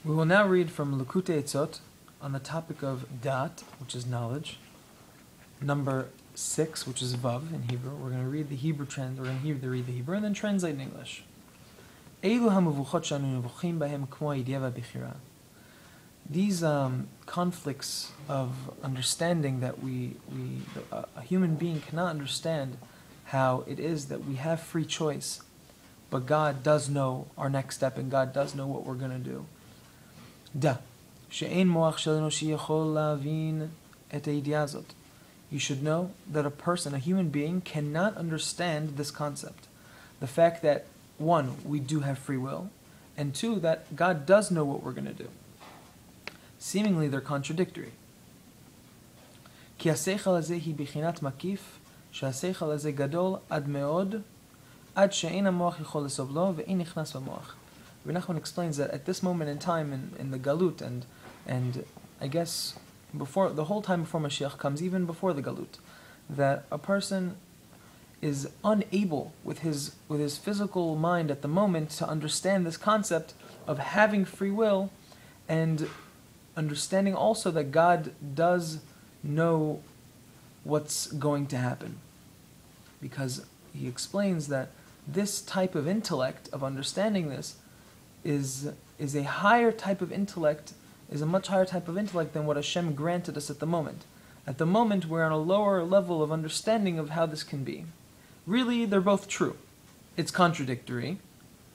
We will now read from Likutei Etzot on the topic of dat, which is knowledge, number 6, which is vav in Hebrew. We're going to read the Hebrew read the Hebrew and then translate in English. These conflicts of understanding that a human being cannot understand how it is that we have free choice, but God does know our next step and God does know what we're going to do. You should know that a human being, cannot understand this concept. The fact that, 1, we do have free will, and 2, that God does know what we're going to do. Seemingly they're contradictory. Rebbe Nachman explains that at this moment in time in the Galut and I guess before the whole time before Mashiach comes, even before the Galut, that a person is unable with his physical mind at the moment to understand this concept of having free will, and understanding also that God does know what's going to happen. Because he explains that this type of intellect, of understanding this, is a higher type of intellect, is a much higher type of intellect than what Hashem granted us at the moment. At the moment, we're on a lower level of understanding of how this can be. Really, they're both true. It's contradictory,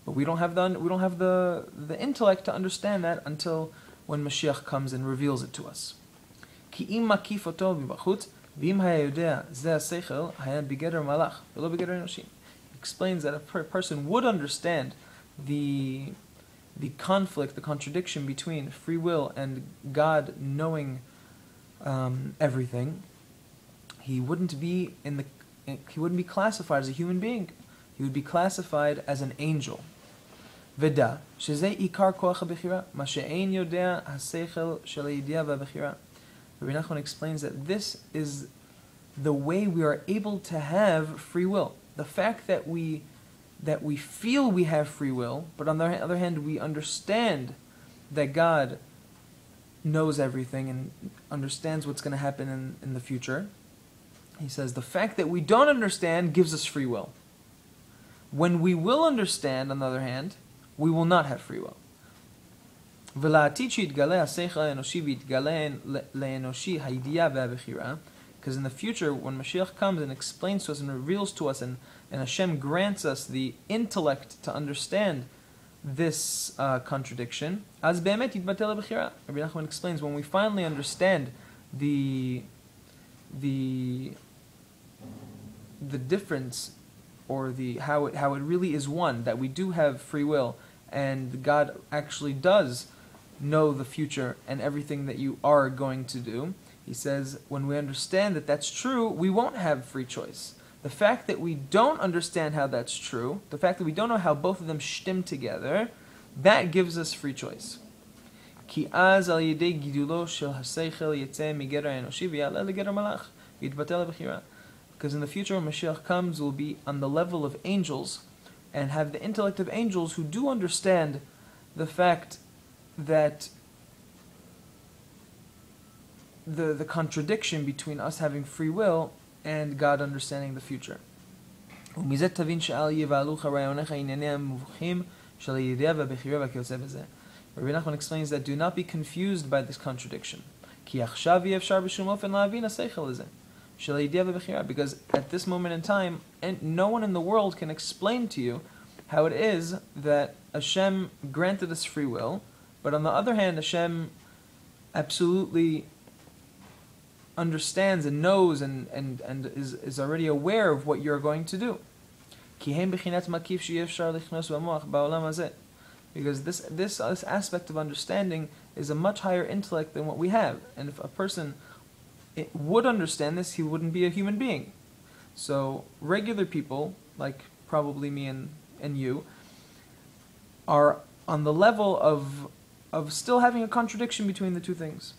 but we don't have the intellect to understand that until when Mashiach comes and reveals it to us. He explains that a person would understand the conflict, the contradiction between free will and God knowing everything. He wouldn't be classified as a human being. He would be classified as an angel. Veda, שזה עיקר כוח הבחירה, מה שאין יודע השכל של הידיעה והבחירה. Rebbe Nachman explains that this is the way we are able to have free will. The fact that we feel we have free will, but on the other hand we understand that God knows everything and understands what's going to happen in the future. He says the fact that we don't understand gives us free will. When we will understand, on the other hand, we will not have free will. Because in the future, when Mashiach comes and explains to us and reveals to us, and Hashem grants us the intellect to understand this contradiction, Rebbe Nachman explains, when we finally understand the difference, or how it really is one, that we do have free will, and God actually does know the future and everything that you are going to do. He says, when we understand that that's true, we won't have free choice. The fact that we don't understand how that's true, the fact that we don't know how both of them shtim together, that gives us free choice. Because in the future, when Mashiach comes, we'll be on the level of angels and have the intellect of angels who do understand the fact that the contradiction between us having free will and God understanding the future. Rebbe Nachman explains that do not be confused by this contradiction. Because at this moment in time, and no one in the world can explain to you how it is that Hashem granted us free will, but on the other hand, Hashem absolutely understands and knows and is already aware of what you're going to do. Because this aspect of understanding is a much higher intellect than what we have. And if a person would understand this, he wouldn't be a human being. So regular people, like probably me and you, are on the level of still having a contradiction between the two things.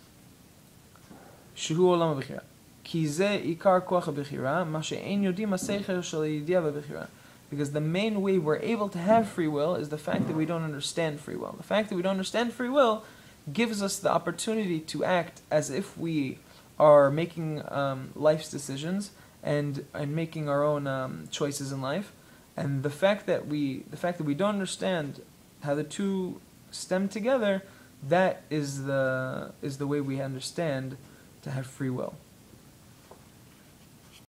Because Because the main way we're able to have free will is the fact that we don't understand free will. The fact that we don't understand free will gives us the opportunity to act as if we are making life's decisions and making our own choices in life. And the fact that we don't understand how the two stem together, that is the way we understand to have free will.